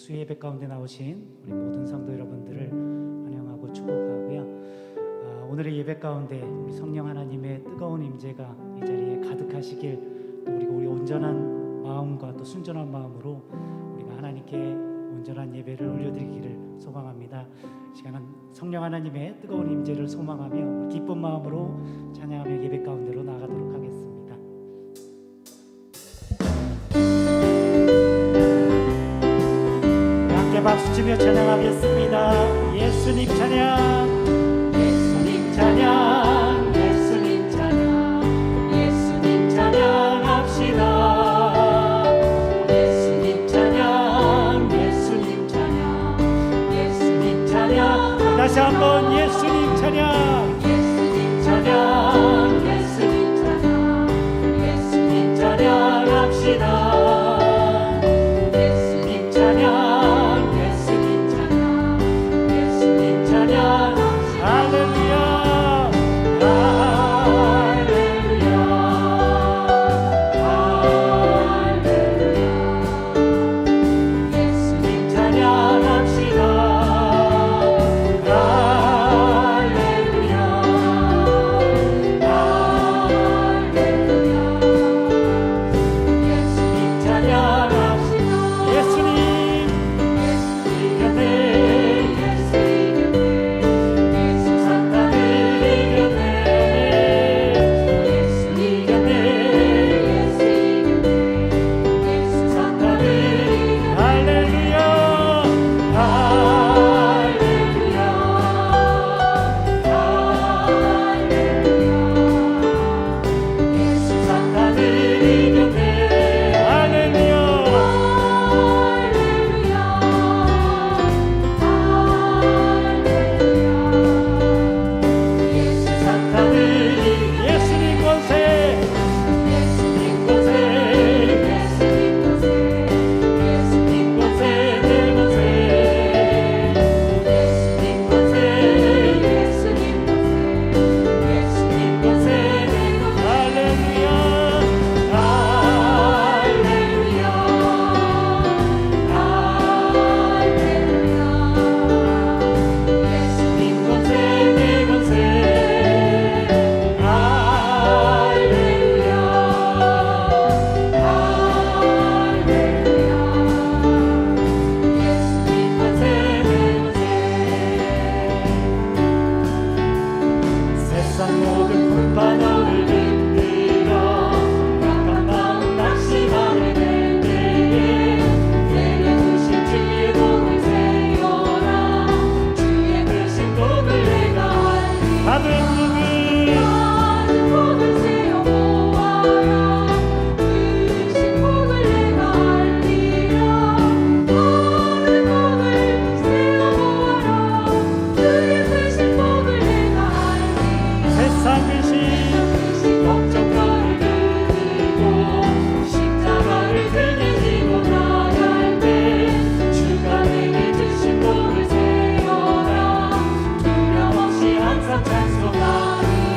수예배 가운데 나오신 우리 모든 성도 여러분들을 환영하고 축복하고요. 오늘의 예배 가운데 우리 성령 하나님의 뜨거운 임재가 이 자리에 가득하시길, 또 우리 온전한 마음과 또 순전한 마음으로 우리가 하나님께 온전한 예배를 올려드리기를 소망합니다. 이 시간은 성령 하나님의 뜨거운 임재를 소망하며 기쁜 마음으로 찬양하며 예배 가운데로 나아가도록 하겠습니다. 함께 박수치며 찬양하겠습니다. 예수님 찬양, 예수님 찬양, 예수님 찬양, 예수님 찬양합시다. 예수님 찬양, 예수님 찬양, 예수님 찬양. 다시 한번 예수님 찬양, 예수님 찬양, 예수님 찬양, 예수님 찬양합시다. 예수님 찬양,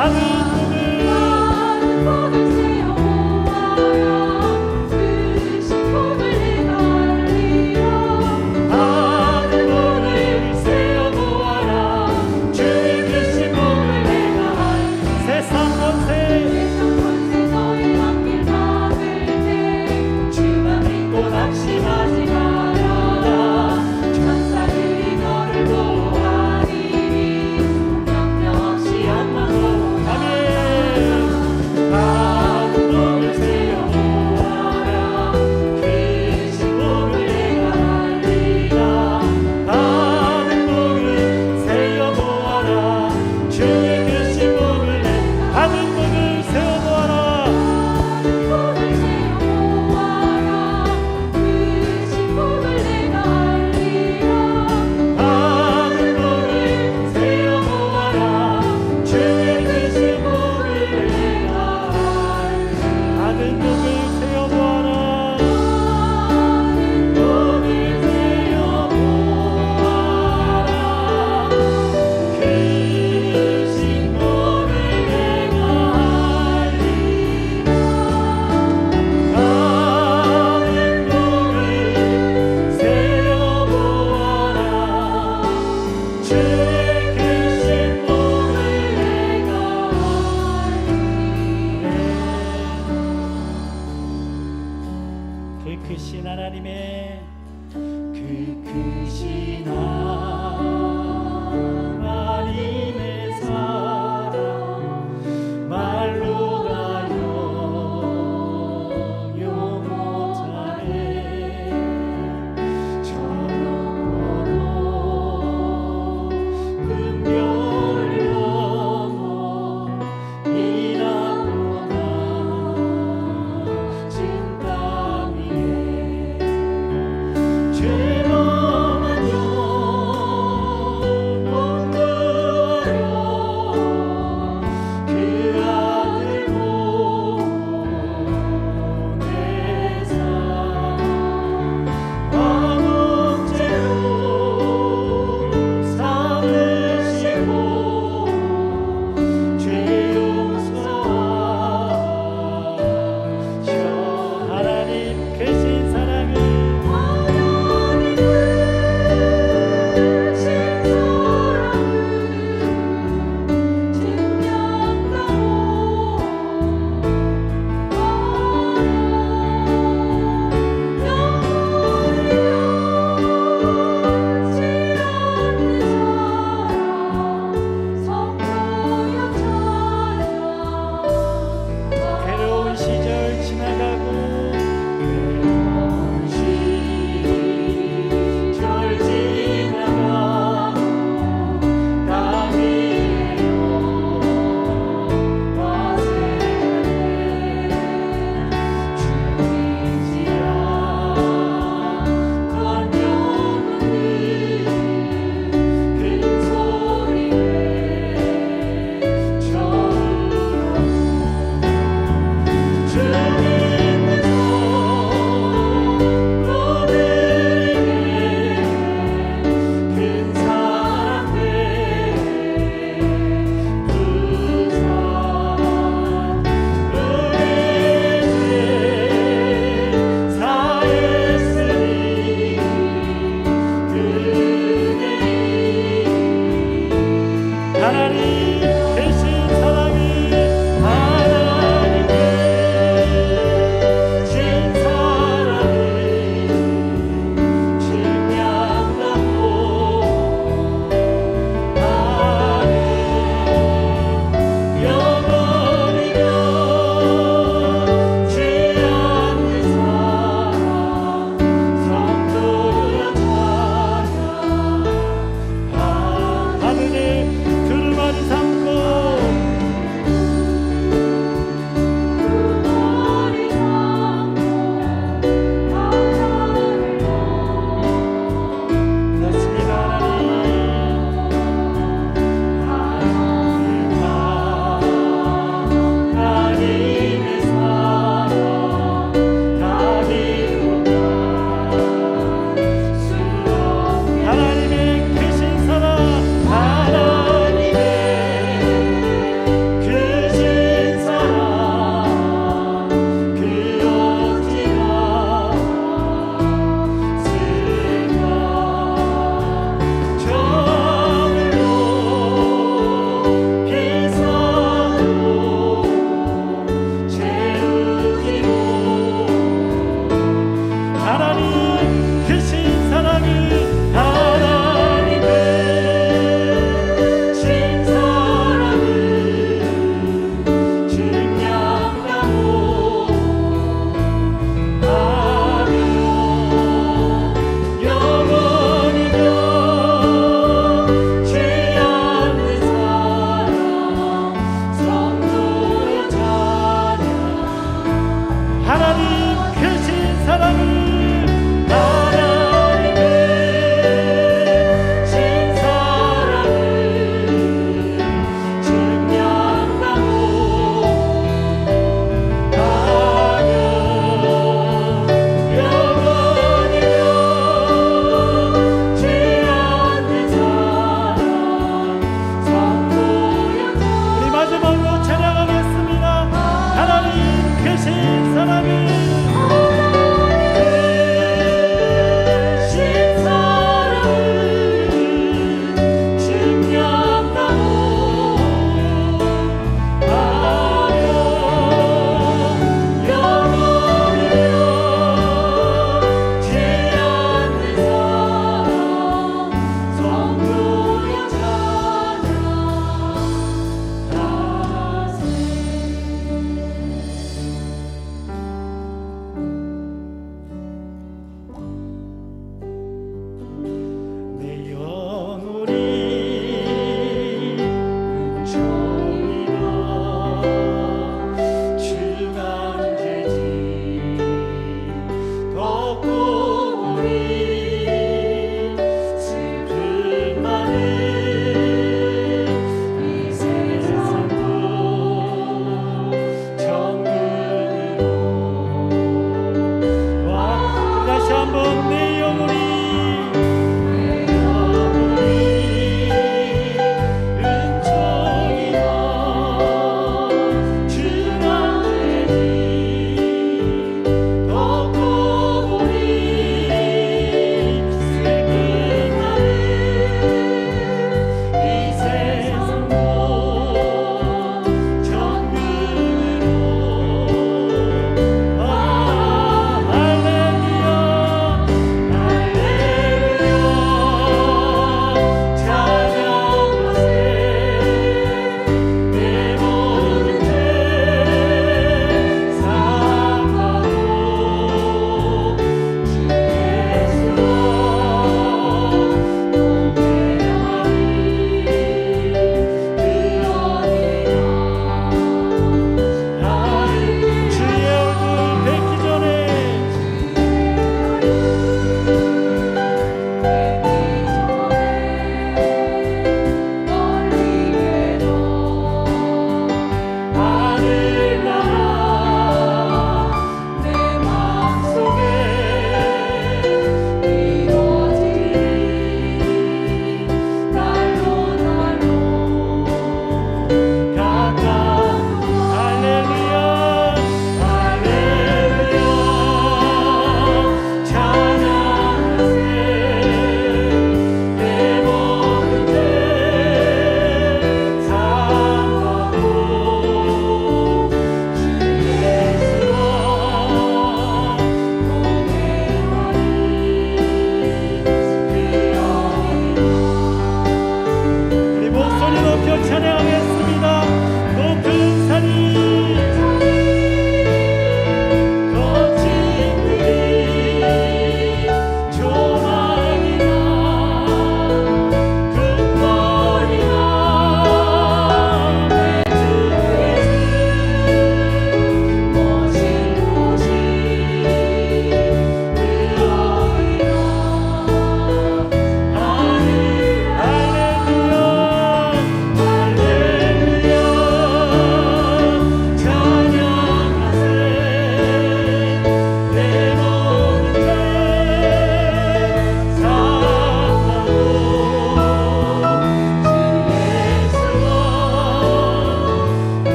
아멘. 하나님 대신 사랑이 하나님께 진 사랑이 증명받고 나는 영원히도 지 않는 사랑 성도여 찬양 하느님 그를 많이 삼고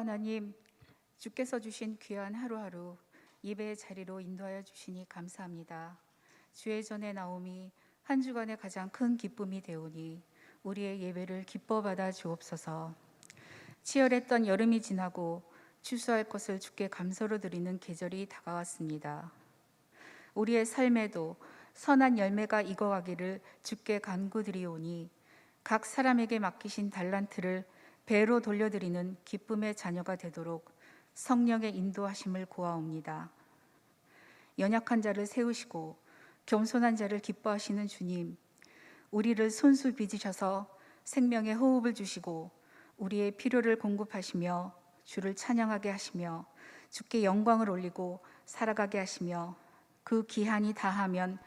하나님, 주께서 주신 귀한 하루하루 예배의 자리로 인도하여 주시니 감사합니다. 주의 전에 나옴이 한 주간의 가장 큰 기쁨이 되오니 우리의 예배를 기뻐 받아 주옵소서. 치열했던 여름이 지나고 추수할 것을 주께 감사로 드리는 계절이 다가왔습니다. 우리의 삶에도 선한 열매가 익어가기를 주께 간구드리오니 각 사람에게 맡기신 달란트를 배로 돌려드리는 기쁨의 자녀가 되도록 성령의 인도하심을 구하옵니다. 연약한 자를 세우시고 겸손한 자를 기뻐하시는 주님, 우리를 손수 빚으셔서 생명의 호흡을 주시고 우리의 필요를 공급하시며 주를 찬양하게 하시며 주께 영광을 올리고 살아가게 하시며 그 기한이 다하면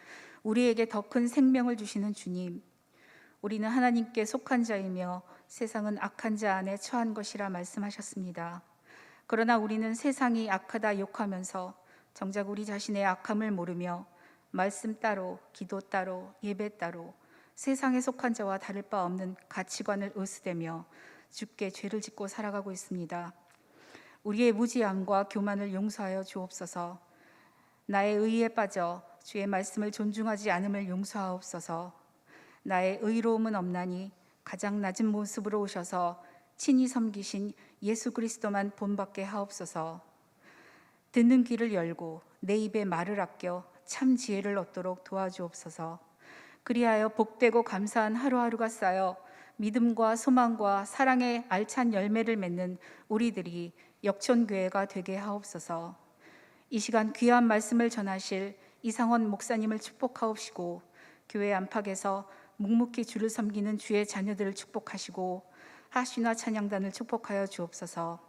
우리에게 더 큰 생명을 주시는 주님, 우리는 하나님께 속한 자이며 세상은 악한 자 안에 처한 것이라 말씀하셨습니다. 그러나 우리는 세상이 악하다 욕하면서 정작 우리 자신의 악함을 모르며 말씀 따로, 기도 따로, 예배 따로 세상에 속한 자와 다를 바 없는 가치관을 으스대며 주께 죄를 짓고 살아가고 있습니다. 우리의 무지함과 교만을 용서하여 주옵소서. 나의 의에 빠져 주의 말씀을 존중하지 않음을 용서하옵소서. 나의 의로움은 없나니 가장 낮은 모습으로 오셔서 친히 섬기신 예수 그리스도만 본받게 하옵소서. 듣는 귀를 열고 내 입에 말을 아껴 참 지혜를 얻도록 도와주옵소서. 그리하여 복되고 감사한 하루하루가 쌓여 믿음과 소망과 사랑의 알찬 열매를 맺는 우리들이 역촌교회가 되게 하옵소서. 이 시간 귀한 말씀을 전하실 이상원 목사님을 축복하옵시고 교회 안팎에서 묵묵히 주를 섬기는 주의 자녀들을 축복하시고 하시나 찬양단을 축복하여 주옵소서.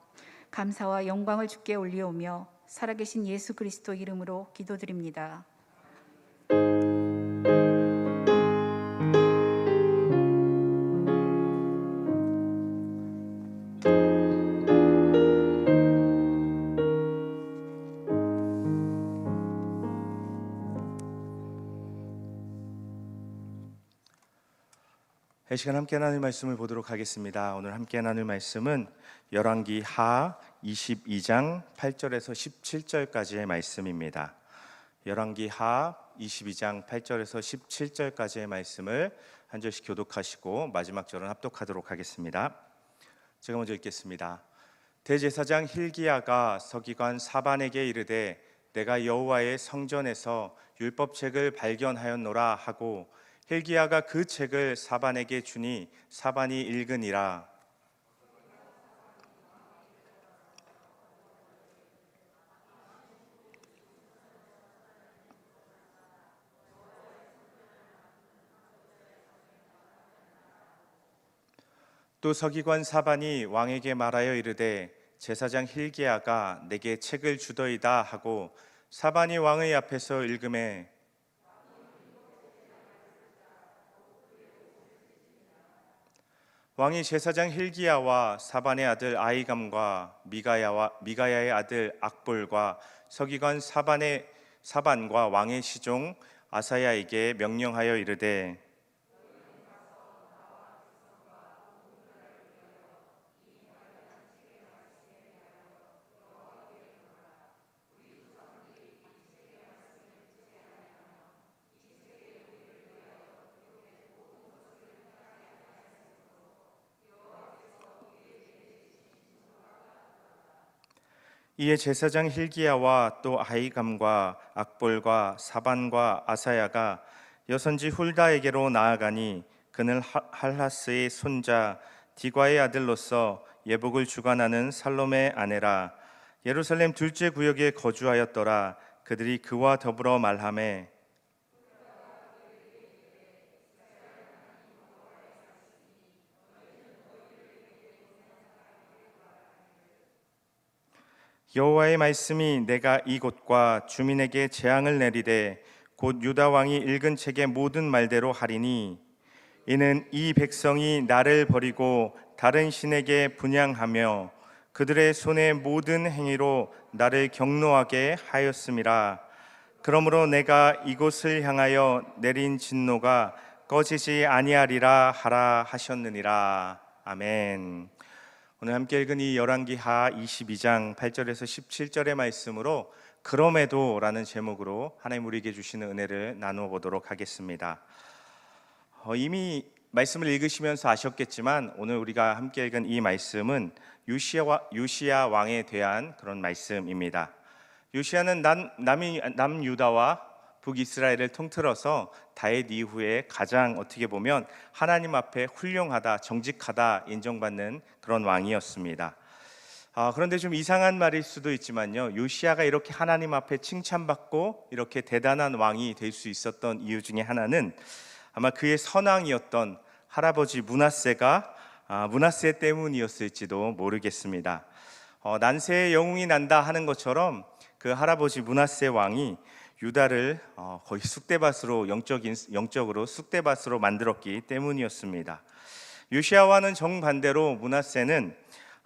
감사와 영광을 주께 올리오며 살아계신 예수 그리스도 이름으로 기도드립니다. 이 시간 함께 나눌 말씀을 보도록 하겠습니다. 오늘 함께 나눌 말씀은 열왕기 하 22장 8절에서 17절까지의 말씀입니다. 열왕기 하 22장 8절에서 17절까지의 말씀을 한 절씩 교독하시고 마지막 절은 합독하도록 하겠습니다. 제가 먼저 읽겠습니다. 대제사장 hil기야가 서기관 사반에게 이르되 내가 여호와의 성전에서 율법책을 발견하였노라 하고 hil기야가 그 책을 사반에게 주니 사반이 읽으니라. 또 서기관 사반이 왕에게 말하여 이르되 제사장 hil기야가 내게 책을 주더이다 하고 사반이 왕의 앞에서 읽음에 왕이 제사장 hil기야와 사반의 아들 아히감과 미가야의 아들 악볼과 서기관 사반과 왕의 시종 아사야에게 명령하여 이르되 이에 제사장 hil기야와 또 아히감과 악볼과 사반과 아사야가 여선지 훌다에게로 나아가니 그는 할하스의 손자 디과의 아들로서 예복을 주관하는 살롬의 아내라. 예루살렘 둘째 구역에 거주하였더라. 그들이 그와 더불어 말하매 여호와의 말씀이 내가 이곳과 주민에게 재앙을 내리되 곧 유다 왕이 읽은 책의 모든 말대로 하리니 이는 이 백성이 나를 버리고 다른 신에게 분향하며 그들의 손의 모든 행위로 나를 경노하게 하였음이라. 그러므로 내가 이곳을 향하여 내린 진노가 꺼지지 아니하리라 하라 하셨느니라. 아멘. 오늘 함께 읽은 이 열왕기하 22장 8절에서 17절의 말씀으로 그럼에도 라는 제목으로 하나님 우리에게 주시는 은혜를 나누어 보도록 하겠습니다. 이미 말씀을 읽으시면서 아셨겠지만 오늘 우리가 함께 읽은 이 말씀은 요시야 왕에 대한 그런 말씀입니다. 요시야는 남유다와 북이스라엘을 통틀어서 다윗 이후에 가장 어떻게 보면 하나님 앞에 훌륭하다, 정직하다 인정받는 그런 왕이었습니다. 그런데 좀 이상한 말일 수도 있지만요, 요시야가 이렇게 하나님 앞에 칭찬받고 이렇게 대단한 왕이 될 수 있었던 이유 중에 하나는 아마 그의 선왕이었던 할아버지 므낫세 때문이었을지도 모르겠습니다. 난세의 영웅이 난다 하는 것처럼 그 할아버지 므낫세 왕이 유다를 거의 쑥대밭으로 영적으로 쑥대밭으로 만들었기 때문이었습니다. 요시야와는 정반대로 므낫세는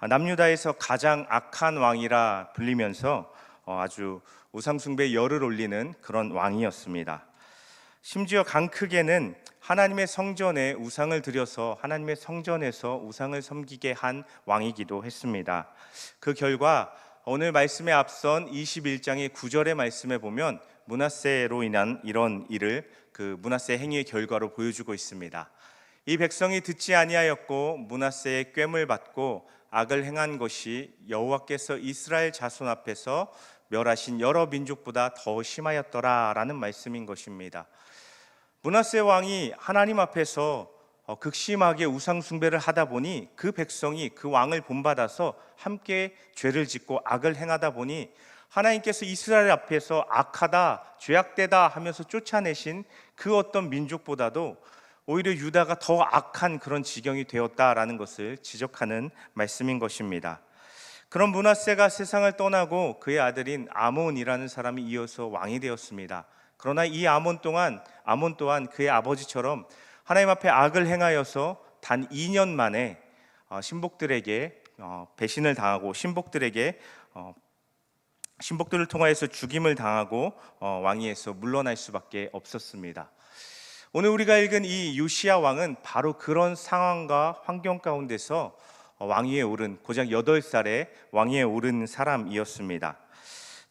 남유다에서 가장 악한 왕이라 불리면서 아주 우상숭배에 열을 올리는 그런 왕이었습니다. 심지어 강크게는 하나님의 성전에 우상을 드려서 하나님의 성전에서 우상을 섬기게 한 왕이기도 했습니다. 그 결과 오늘 말씀에 앞선 21장의 9절의 말씀에 보면 므낫세로 인한 이런 일을 그 므낫세 행위의 결과로 보여주고 있습니다. 이 백성이 듣지 아니하였고 므낫세의 꾀물 받고 악을 행한 것이 여호와께서 이스라엘 자손 앞에서 멸하신 여러 민족보다 더 심하였더라라는 말씀인 것입니다. 므낫세 왕이 하나님 앞에서 극심하게 우상 숭배를 하다 보니 그 백성이 그 왕을 본받아서 함께 죄를 짓고 악을 행하다 보니 하나님께서 이스라엘 앞에서 악하다, 죄악되다 하면서 쫓아내신 그 어떤 민족보다도 오히려 유다가 더 악한 그런 지경이 되었다라는 것을 지적하는 말씀인 것입니다. 그런 므낫세가 세상을 떠나고 그의 아들인 아몬이라는 사람이 이어서 왕이 되었습니다. 그러나 이 아몬 또한 그의 아버지처럼 하나님 앞에 악을 행하여서 단 2년 만에 신복들에게 배신을 당하고 신복들을 통하여서 죽임을 당하고 왕위에서 물러날 수밖에 없었습니다. 오늘 우리가 읽은 이 요시야 왕은 바로 그런 상황과 환경 가운데서 왕위에 오른 고작 8살에 왕위에 오른 사람이었습니다.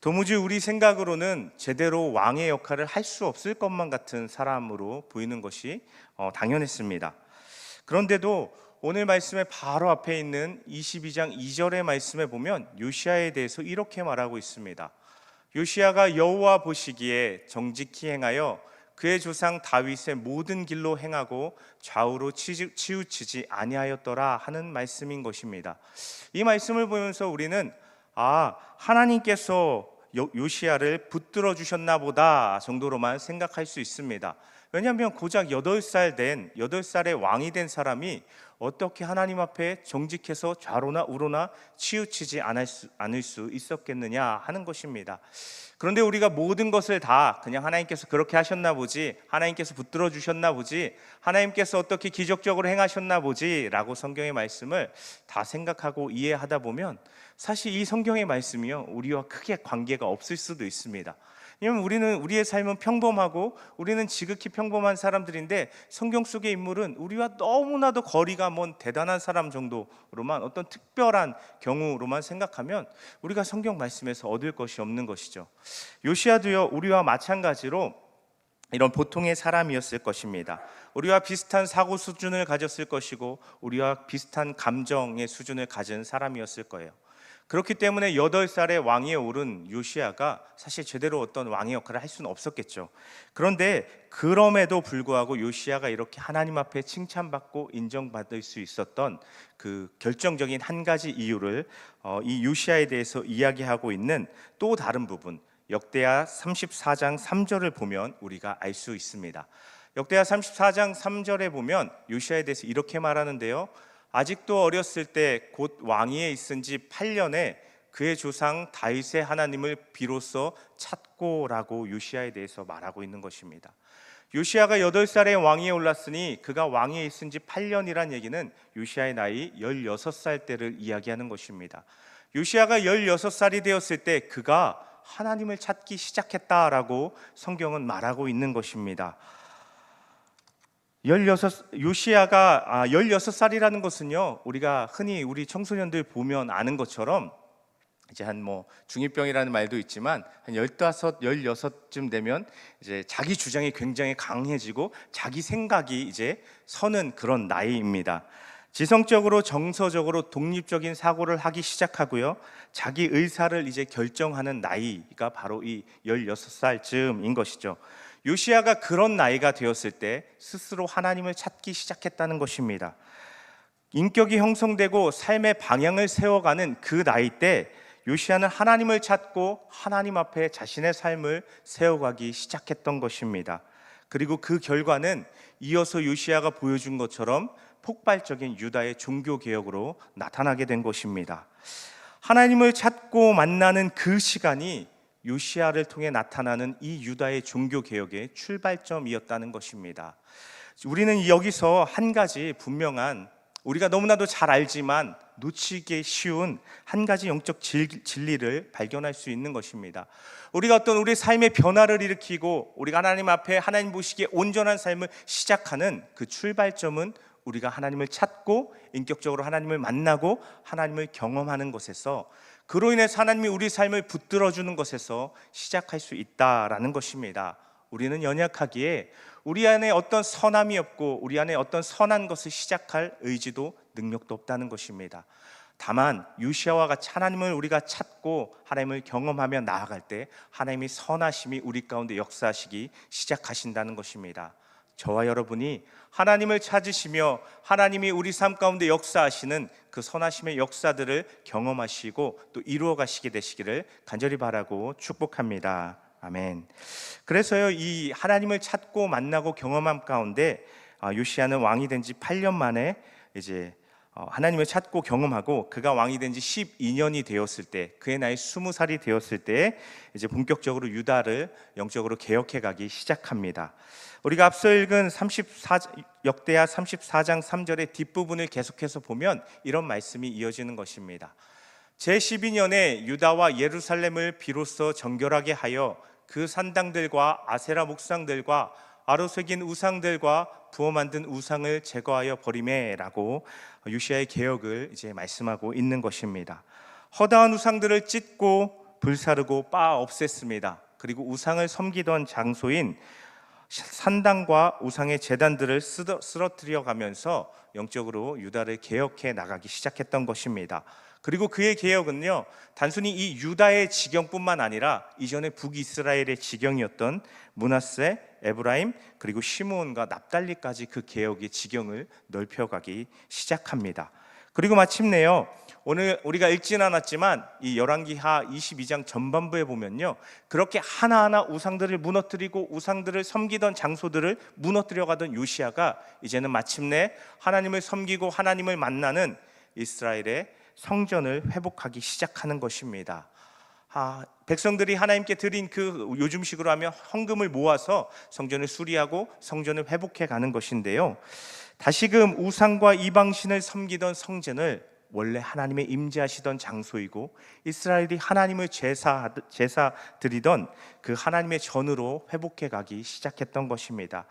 도무지 우리 생각으로는 제대로 왕의 역할을 할 수 없을 것만 같은 사람으로 보이는 것이 당연했습니다. 그런데도 오늘 말씀의 바로 앞에 있는 22장 2절의 말씀에 보면 요시야에 대해서 이렇게 말하고 있습니다. 요시야가 여호와 보시기에 정직히 행하여 그의 조상 다윗의 모든 길로 행하고 좌우로 치우치지 아니하였더라 하는 말씀인 것입니다. 이 말씀을 보면서 우리는 하나님께서 요시야를 붙들어 주셨나 보다 정도로만 생각할 수 있습니다. 왜냐하면 고작 8살의 왕이 된 사람이 어떻게 하나님 앞에 정직해서 좌로나 우로나 치우치지 않을 수 있었겠느냐 하는 것입니다. 그런데 우리가 모든 것을 다 그냥 하나님께서 그렇게 하셨나 보지, 하나님께서 붙들어 주셨나 보지, 하나님께서 어떻게 기적적으로 행하셨나 보지 라고 성경의 말씀을 다 생각하고 이해하다 보면 사실 이 성경의 말씀이요, 우리와 크게 관계가 없을 수도 있습니다. 왜냐하면 우리의 삶은 평범하고 우리는 지극히 평범한 사람들인데 성경 속의 인물은 우리와 너무나도 거리가 먼 대단한 사람 정도로만, 어떤 특별한 경우로만 생각하면 우리가 성경 말씀에서 얻을 것이 없는 것이죠. 요시야도요, 우리와 마찬가지로 이런 보통의 사람이었을 것입니다. 우리와 비슷한 사고 수준을 가졌을 것이고 우리와 비슷한 감정의 수준을 가진 사람이었을 거예요. 그렇기 때문에 8살의 왕위에 오른 요시야가 사실 제대로 어떤 왕의 역할을 할 수는 없었겠죠. 그런데 그럼에도 불구하고 요시야가 이렇게 하나님 앞에 칭찬받고 인정받을 수 있었던 그 결정적인 한 가지 이유를 이 요시야에 대해서 이야기하고 있는 또 다른 부분, 역대하 34장 3절을 보면 우리가 알 수 있습니다. 역대하 34장 3절에 보면 요시야에 대해서 이렇게 말하는데요, 아직도 어렸을 때 곧 왕위에 있은 지 8년에 그의 조상 다윗의 하나님을 비로소 찾고라고 요시야에 대해서 말하고 있는 것입니다. 요시야가 8살에 왕위에 올랐으니 그가 왕위에 있은 지 8년이란 얘기는 요시야의 나이 16살 때를 이야기하는 것입니다. 요시야가 16살이 되었을 때 그가 하나님을 찾기 시작했다라고 성경은 말하고 있는 것입니다. 요시야가 16살이라는 것은요, 우리가 흔히 우리 청소년들 보면 아는 것처럼 이제 한 뭐 중2병이라는 말도 있지만 한 15, 16쯤 되면 이제 자기 주장이 굉장히 강해지고 자기 생각이 이제 서는 그런 나이입니다. 지성적으로 정서적으로 독립적인 사고를 하기 시작하고요. 자기 의사를 이제 결정하는 나이가 바로 이 16살쯤인 것이죠. 요시야가 그런 나이가 되었을 때 스스로 하나님을 찾기 시작했다는 것입니다. 인격이 형성되고 삶의 방향을 세워가는 그 나이 때 요시야는 하나님을 찾고 하나님 앞에 자신의 삶을 세워가기 시작했던 것입니다. 그리고 그 결과는 이어서 요시야가 보여준 것처럼 폭발적인 유다의 종교 개혁으로 나타나게 된 것입니다. 하나님을 찾고 만나는 그 시간이 요시야를 통해 나타나는 이 유다의 종교 개혁의 출발점이었다는 것입니다. 우리는 여기서 한 가지 분명한, 우리가 너무나도 잘 알지만 놓치기 쉬운 한 가지 영적 진리를 발견할 수 있는 것입니다. 우리가 어떤 우리 삶의 변화를 일으키고 우리가 하나님 앞에 하나님 보시기에 온전한 삶을 시작하는 그 출발점은 우리가 하나님을 찾고 인격적으로 하나님을 만나고 하나님을 경험하는 것에서, 그로 인해서 하나님이 우리 삶을 붙들어주는 것에서 시작할 수 있다라는 것입니다. 우리는 연약하기에 우리 안에 어떤 선함이 없고 우리 안에 어떤 선한 것을 시작할 의지도 능력도 없다는 것입니다. 다만 요시야와 같이 하나님을 우리가 찾고 하나님을 경험하며 나아갈 때 하나님이 선하심이 우리 가운데 역사하시기 시작하신다는 것입니다. 저와 여러분이 하나님을 찾으시며 하나님이 우리 삶 가운데 역사하시는 그 선하심의 역사들을 경험하시고 또 이루어 가시게 되시기를 간절히 바라고 축복합니다. 아멘. 그래서요, 이 하나님을 찾고 만나고 경험함 가운데 요시야는 왕이 된 지 8년 만에 이제 하나님을 찾고 경험하고 그가 왕이 된 지 12년이 되었을 때, 그의 나이 20살이 되었을 때 이제 본격적으로 유다를 영적으로 개혁해 가기 시작합니다. 우리가 앞서 읽은 역대하 34장 3절의 뒷부분을 계속해서 보면 이런 말씀이 이어지는 것입니다. 제12년에 유다와 예루살렘을 비로소 정결하게 하여 그 산당들과 아세라 목상들과 아로 새긴 우상들과 부어 만든 우상을 제거하여 버리매라고 요시야의 개혁을 이제 말씀하고 있는 것입니다. 허다한 우상들을 찢고 불사르고 빻아 없앴습니다. 그리고 우상을 섬기던 장소인 산당과 우상의 제단들을 쓰러뜨려 가면서 영적으로 유다를 개혁해 나가기 시작했던 것입니다. 그리고 그의 개혁은요, 단순히 이 유다의 지경뿐만 아니라 이전에 북이스라엘의 지경이었던 므낫세, 에브라임, 그리고 시므온과 납달리까지 그 개혁의 지경을 넓혀가기 시작합니다. 그리고 마침내요, 오늘 우리가 읽진 않았지만 이 열왕기하 22장 전반부에 보면요, 그렇게 하나하나 우상들을 무너뜨리고 우상들을 섬기던 장소들을 무너뜨려가던 요시야가 이제는 마침내 하나님을 섬기고 하나님을 만나는 이스라엘의 성전을 회복하기 시작하는 것입니다. 백성들이 하나님께 드린 그 요즘식으로 하면 헌금을 모아서 성전을 수리하고 성전을 회복해 가는 것인데요, 다시금 우상과 이방신을 섬기던 성전을 원래 하나님의 임재하시던 장소이고 이스라엘이 하나님을 제사 드리던 그 하나님의 전으로 회복해 가기 시작했던 것입니다.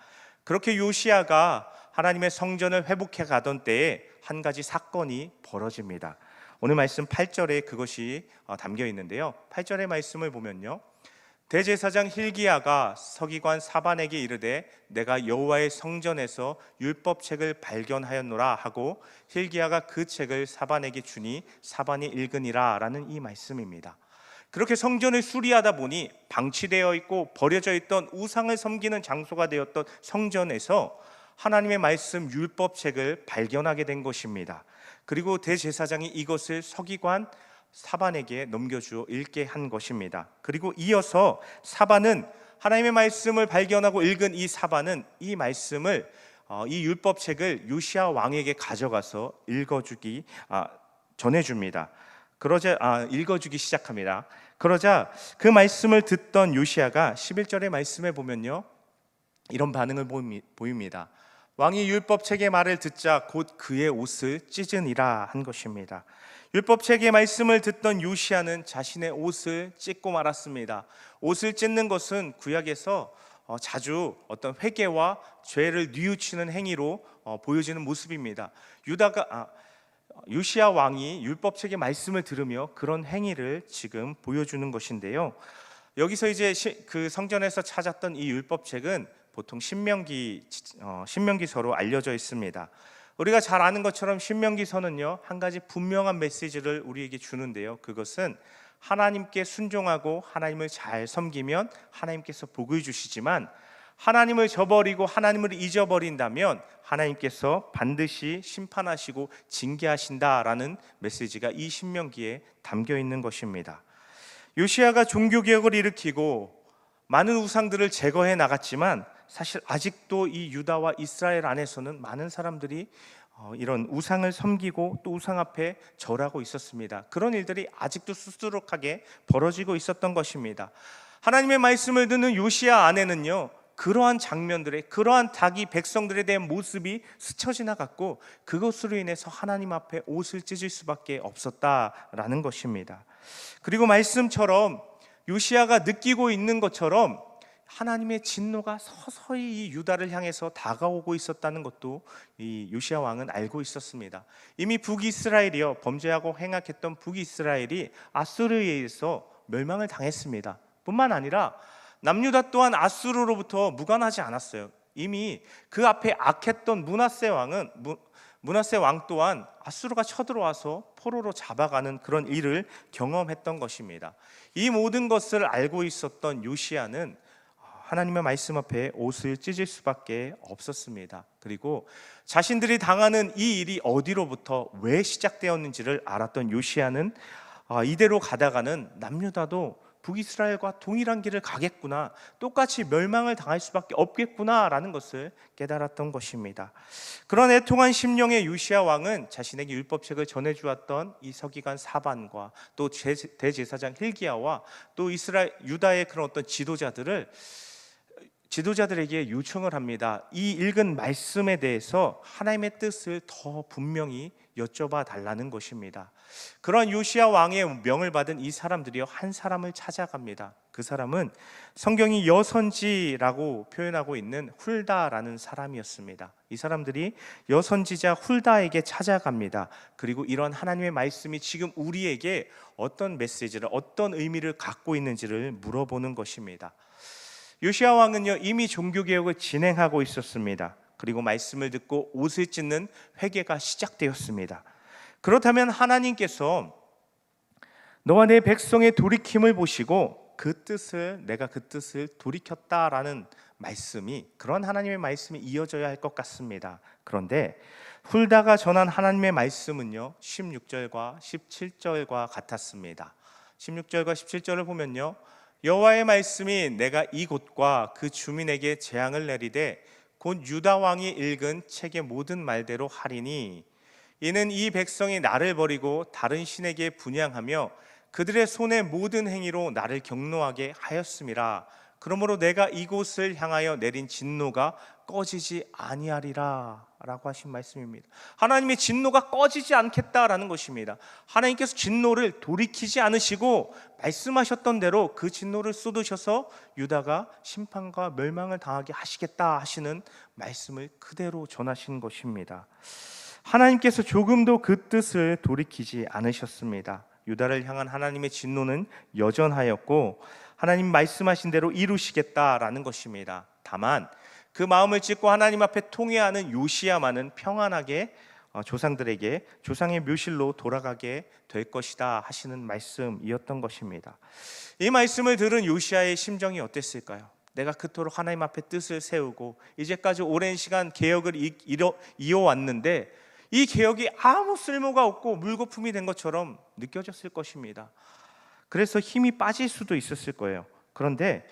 그렇게 요시야가 하나님의 성전을 회복해 가던 때에 한 가지 사건이 벌어집니다. 오늘 말씀 8절에 그것이 담겨 있는데요, 8절의 말씀을 보면요, 대제사장 힐기야가 서기관 사반에게 이르되 내가 여호와의 성전에서 율법책을 발견하였노라 하고 힐기야가 그 책을 사반에게 주니 사반이 읽으니라 라는 이 말씀입니다. 그렇게 성전을 수리하다 보니 방치되어 있고 버려져 있던 우상을 섬기는 장소가 되었던 성전에서 하나님의 말씀 율법책을 발견하게 된 것입니다. 그리고 대제사장이 이것을 서기관 사반에게 넘겨주어 읽게 한 것입니다. 그리고 이어서 사반은 하나님의 말씀을 발견하고 읽은 이 사반은 이 말씀을 이 율법책을 요시야 왕에게 가져가서 전해줍니다. 그러자 읽어주기 시작합니다. 그러자 그 말씀을 듣던 요시야가 11절의 말씀에 보면요, 이런 반응을 보입니다. 왕이 율법책의 말을 듣자 곧 그의 옷을 찢으니라 한 것입니다. 율법책의 말씀을 듣던 요시야는 자신의 옷을 찢고 말았습니다. 옷을 찢는 것은 구약에서 자주 어떤 회개와 죄를 뉘우치는 행위로 보여지는 모습입니다. 요시야 왕이 율법책의 말씀을 들으며 그런 행위를 지금 보여주는 것인데요. 여기서 이제 그 성전에서 찾았던 이 율법책은 보통 신명기서로 알려져 있습니다. 우리가 잘 아는 것처럼 신명기서는요, 한 가지 분명한 메시지를 우리에게 주는데요. 그것은 하나님께 순종하고 하나님을 잘 섬기면 하나님께서 복을 주시지만, 하나님을 저버리고 하나님을 잊어버린다면 하나님께서 반드시 심판하시고 징계하신다라는 메시지가 이 신명기에 담겨 있는 것입니다. 요시야가 종교개혁을 일으키고 많은 우상들을 제거해 나갔지만, 사실 아직도 이 유다와 이스라엘 안에서는 많은 사람들이 이런 우상을 섬기고 또 우상 앞에 절하고 있었습니다. 그런 일들이 아직도 수두룩하게 벌어지고 있었던 것입니다. 하나님의 말씀을 듣는 요시야 안에는요, 그러한 장면들에, 그러한 자기 백성들에 대한 모습이 스쳐 지나갔고, 그것으로 인해서 하나님 앞에 옷을 찢을 수밖에 없었다라는 것입니다. 그리고 말씀처럼 요시야가 느끼고 있는 것처럼 하나님의 진노가 서서히 이 유다를 향해서 다가오고 있었다는 것도 이 요시야 왕은 알고 있었습니다. 이미 북이스라엘이요, 범죄하고 행악했던 북이스라엘이 아수르에 의해서 멸망을 당했습니다. 뿐만 아니라 남유다 또한 아수르로부터 무관하지 않았어요. 이미 그 앞에 악했던 므낫세 왕 또한 아수르가 쳐들어와서 포로로 잡아가는 그런 일을 경험했던 것입니다. 이 모든 것을 알고 있었던 요시야는 하나님의 말씀 앞에 옷을 찢을 수밖에 없었습니다. 그리고 자신들이 당하는 이 일이 어디로부터 왜 시작되었는지를 알았던 요시야는 이대로 가다가는 남유다도 북이스라엘과 동일한 길을 가겠구나, 똑같이 멸망을 당할 수밖에 없겠구나라는 것을 깨달았던 것입니다. 그런 애통한 심령의 요시야 왕은 자신에게 율법책을 전해주었던 이 서기관 사반과 또 대제사장 힐기야와 또 유다의 그런 어떤 지도자들에게 요청을 합니다. 이 읽은 말씀에 대해서 하나님의 뜻을 더 분명히 여쭤봐 달라는 것입니다. 그런 요시야 왕의 명을 받은 이 사람들이요, 한 사람을 찾아갑니다. 그 사람은 성경이 여선지라고 표현하고 있는 훌다라는 사람이었습니다. 이 사람들이 여선지자 훌다에게 찾아갑니다. 그리고 이런 하나님의 말씀이 지금 우리에게 어떤 메시지를, 어떤 의미를 갖고 있는지를 물어보는 것입니다. 요시야 왕은요, 이미 종교개혁을 진행하고 있었습니다. 그리고 말씀을 듣고 옷을 찢는 회개가 시작되었습니다. 그렇다면 하나님께서 너와 내 백성의 돌이킴을 보시고 내가 그 뜻을 돌이켰다라는 말씀이, 그런 하나님의 말씀이 이어져야 할 것 같습니다. 그런데 훌다가 전한 하나님의 말씀은요, 16절과 17절과 같았습니다. 16절과 17절을 보면요, 여호와의 말씀이 내가 이곳과 그 주민에게 재앙을 내리되 곧 유다 왕이 읽은 책의 모든 말대로 하리니, 이는 이 백성이 나를 버리고 다른 신에게 분향하며 그들의 손의 모든 행위로 나를 경노하게 하였음이라. 그러므로 내가 이곳을 향하여 내린 진노가 꺼지지 아니하리라 라고 하신 말씀입니다. 하나님의 진노가 꺼지지 않겠다라는 것입니다. 하나님께서 진노를 돌이키지 않으시고 말씀하셨던 대로 그 진노를 쏟으셔서 유다가 심판과 멸망을 당하게 하시겠다 하시는 말씀을 그대로 전하신 것입니다. 하나님께서 조금도 그 뜻을 돌이키지 않으셨습니다. 유다를 향한 하나님의 진노는 여전하였고 하나님 말씀하신 대로 이루시겠다라는 것입니다. 다만 그 마음을 찢고 하나님 앞에 통회하는 요시야만은 평안하게 조상들에게 조상의 묘실로 돌아가게 될 것이다 하시는 말씀이었던 것입니다. 이 말씀을 들은 요시야의 심정이 어땠을까요? 내가 그토록 하나님 앞에 뜻을 세우고 이제까지 오랜 시간 개혁을 이어왔는데 이 개혁이 아무 쓸모가 없고 물거품이 된 것처럼 느껴졌을 것입니다. 그래서 힘이 빠질 수도 있었을 거예요. 그런데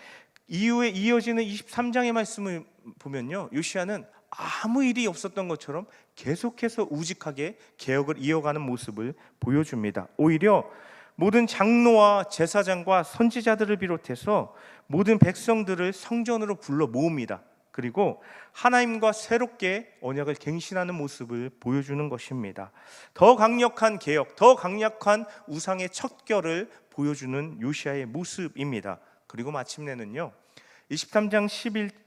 이후에 이어지는 23장의 말씀을 보면요, 요시야는 아무 일이 없었던 것처럼 계속해서 우직하게 개혁을 이어가는 모습을 보여줍니다. 오히려 모든 장로와 제사장과 선지자들을 비롯해서 모든 백성들을 성전으로 불러 모읍니다. 그리고 하나님과 새롭게 언약을 갱신하는 모습을 보여주는 것입니다. 더 강력한 개혁, 더 강력한 우상의 척결을 보여주는 요시야의 모습입니다. 그리고 마침내는요, 23장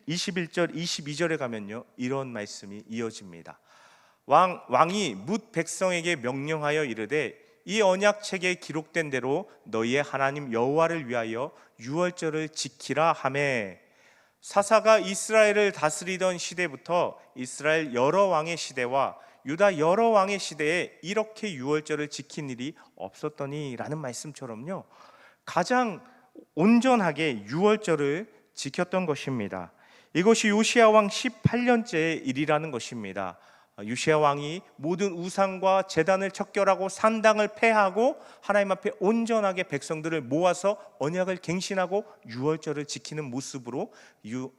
21절 22절에 가면요, 이런 말씀이 이어집니다. 왕이 뭇 백성에게 명령하여 이르되 이 언약책에 기록된 대로 너희의 하나님 여호와를 위하여 유월절을 지키라 하매, 사사가 이스라엘을 다스리던 시대부터 이스라엘 여러 왕의 시대와 유다 여러 왕의 시대에 이렇게 유월절을 지킨 일이 없었더니라는 말씀처럼요, 가장 온전하게 유월절을 지켰던 것입니다. 이것이 요시야 왕 18년째의 일이라는 것입니다. 요시야 왕이 모든 우상과 제단을 척결하고 산당을 폐하고 하나님 앞에 온전하게 백성들을 모아서 언약을 갱신하고 유월절을 지키는 모습으로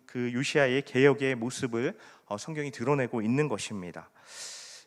그 요시야의 개혁의 모습을 성경이 드러내고 있는 것입니다.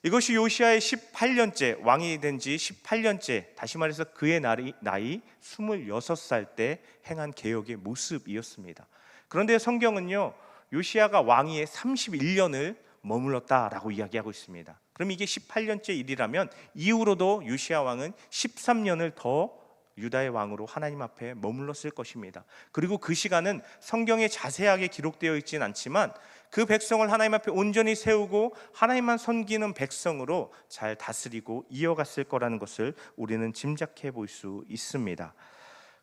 이것이 요시야의 18년째, 왕이 된 지 18년째, 다시 말해서 그의 나이 26살 때 행한 개혁의 모습이었습니다. 그런데 성경은요, 요시야가 왕위에 31년을 머물렀다라고 이야기하고 있습니다. 그럼 이게 18년째 일이라면 이후로도 요시야 왕은 13년을 더 유다의 왕으로 하나님 앞에 머물렀을 것입니다. 그리고 그 시간은 성경에 자세하게 기록되어 있지는 않지만 그 백성을 하나님 앞에 온전히 세우고 하나님만 섬기는 백성으로 잘 다스리고 이어갔을 거라는 것을 우리는 짐작해 볼 수 있습니다.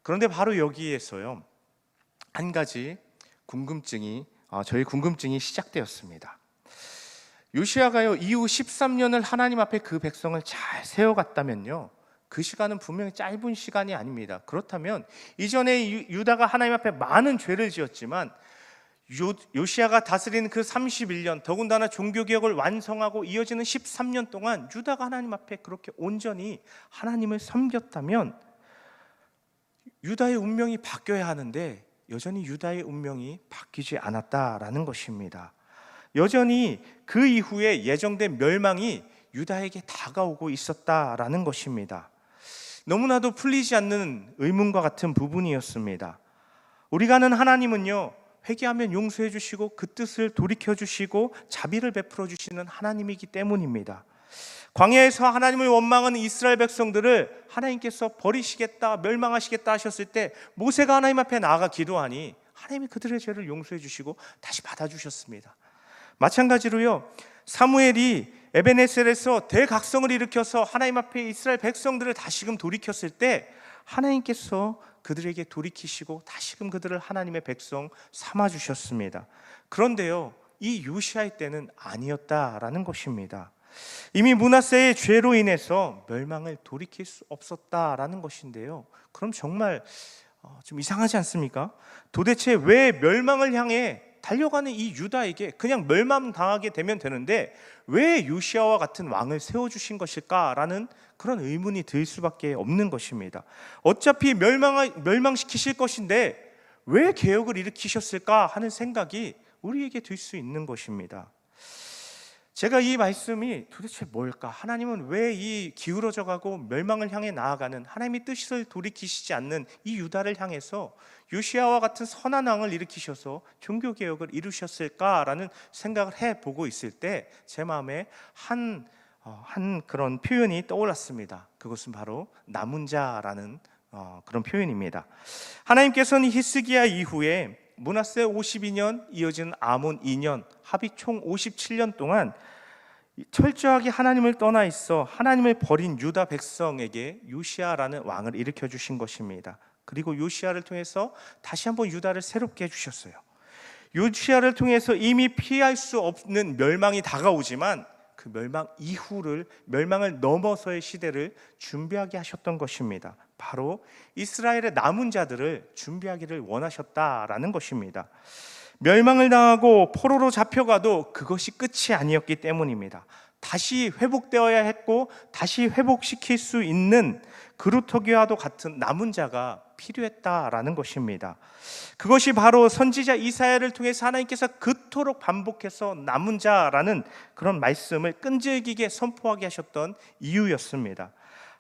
그런데 바로 여기에서요, 한 가지 저희 궁금증이 시작되었습니다. 요시야가요, 이후 13년을 하나님 앞에 그 백성을 잘 세워갔다면요, 그 시간은 분명히 짧은 시간이 아닙니다. 그렇다면 이전에 유다가 하나님 앞에 많은 죄를 지었지만 요시야가 다스리는 그 31년, 더군다나 종교개혁을 완성하고 이어지는 13년 동안 유다가 하나님 앞에 그렇게 온전히 하나님을 섬겼다면 유다의 운명이 바뀌어야 하는데 여전히 유다의 운명이 바뀌지 않았다라는 것입니다. 여전히 그 이후에 예정된 멸망이 유다에게 다가오고 있었다라는 것입니다. 너무나도 풀리지 않는 의문과 같은 부분이었습니다. 우리가 아는 하나님은요, 회개하면 용서해 주시고 그 뜻을 돌이켜 주시고 자비를 베풀어 주시는 하나님이기 때문입니다. 광야에서 하나님을 원망하는 이스라엘 백성들을 하나님께서 버리시겠다, 멸망하시겠다 하셨을 때 모세가 하나님 앞에 나아가 기도하니 하나님이 그들의 죄를 용서해 주시고 다시 받아주셨습니다. 마찬가지로요, 사무엘이 에베네셀에서 대각성을 일으켜서 하나님 앞에 이스라엘 백성들을 다시금 돌이켰을 때 하나님께서 그들에게 돌이키시고 다시금 그들을 하나님의 백성 삼아주셨습니다. 그런데요, 이 요시야의 때는 아니었다라는 것입니다. 이미 므낫세의 죄로 인해서 멸망을 돌이킬 수 없었다라는 것인데요, 그럼 정말 좀 이상하지 않습니까? 도대체 왜 멸망을 향해 달려가는 이 유다에게 그냥 멸망당하게 되면 되는데 왜 요시야와 같은 왕을 세워주신 것일까라는 그런 의문이 들 수밖에 없는 것입니다. 어차피 멸망시키실 것인데 왜 개혁을 일으키셨을까 하는 생각이 우리에게 들 수 있는 것입니다. 제가 이 말씀이 도대체 뭘까? 하나님은 왜 이 기울어져 가고 멸망을 향해 나아가는 하나님의 뜻을 돌이키시지 않는 이 유다를 향해서 요시야와 같은 선한 왕을 일으키셔서 종교개혁을 이루셨을까라는 생각을 해보고 있을 때 제 마음에 한 그런 표현이 떠올랐습니다. 그것은 바로 남은 자라는 그런 표현입니다. 하나님께서는 히스기야 이후에 므낫세 52년 이어지는 아몬 2년 합이 총 57년 동안 철저하게 하나님을 떠나 있어 하나님을 버린 유다 백성에게 요시야라는 왕을 일으켜 주신 것입니다. 그리고 요시야를 통해서 다시 한번 유다를 새롭게 해주셨어요. 요시야를 통해서 이미 피할 수 없는 멸망이 다가오지만 그 멸망 이후를, 멸망을 넘어서의 시대를 준비하게 하셨던 것입니다. 바로 이스라엘의 남은 자들을 준비하기를 원하셨다라는 것입니다. 멸망을 당하고 포로로 잡혀가도 그것이 끝이 아니었기 때문입니다. 다시 회복되어야 했고 다시 회복시킬 수 있는 그루터기와도 같은 남은 자가 필요했다라는 것입니다. 그것이 바로 선지자 이사야를 통해서 하나님께서 그토록 반복해서 남은 자라는 그런 말씀을 끈질기게 선포하게 하셨던 이유였습니다.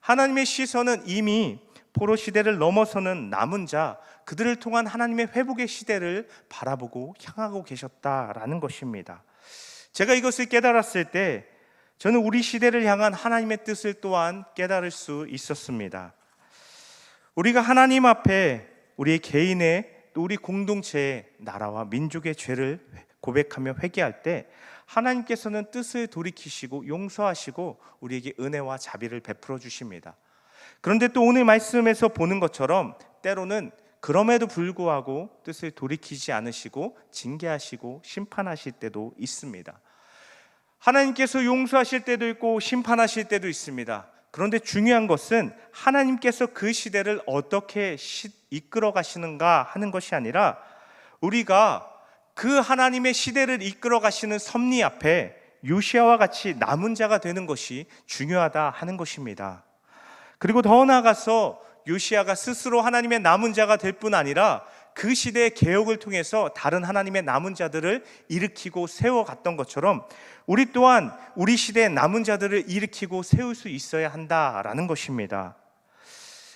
하나님의 시선은 이미 포로 시대를 넘어서는 남은 자, 그들을 통한 하나님의 회복의 시대를 바라보고 향하고 계셨다라는 것입니다. 제가 이것을 깨달았을 때 저는 우리 시대를 향한 하나님의 뜻을 또한 깨달을 수 있었습니다. 우리가 하나님 앞에 우리의 개인의 또 우리 공동체의 나라와 민족의 죄를 고백하며 회개할 때 하나님께서는 뜻을 돌이키시고 용서하시고 우리에게 은혜와 자비를 베풀어 주십니다. 그런데 또 오늘 말씀에서 보는 것처럼 때로는 그럼에도 불구하고 뜻을 돌이키지 않으시고 징계하시고 심판하실 때도 있습니다. 하나님께서 용서하실 때도 있고 심판하실 때도 있습니다. 그런데 중요한 것은 하나님께서 그 시대를 어떻게 이끌어 가시는가 하는 것이 아니라 우리가 그 하나님의 시대를 이끌어 가시는 섭리 앞에 요시야와 같이 남은 자가 되는 것이 중요하다 하는 것입니다. 그리고 더 나아가서 요시야가 스스로 하나님의 남은 자가 될 뿐 아니라 그 시대의 개혁을 통해서 다른 하나님의 남은 자들을 일으키고 세워갔던 것처럼 우리 또한 우리 시대의 남은 자들을 일으키고 세울 수 있어야 한다라는 것입니다.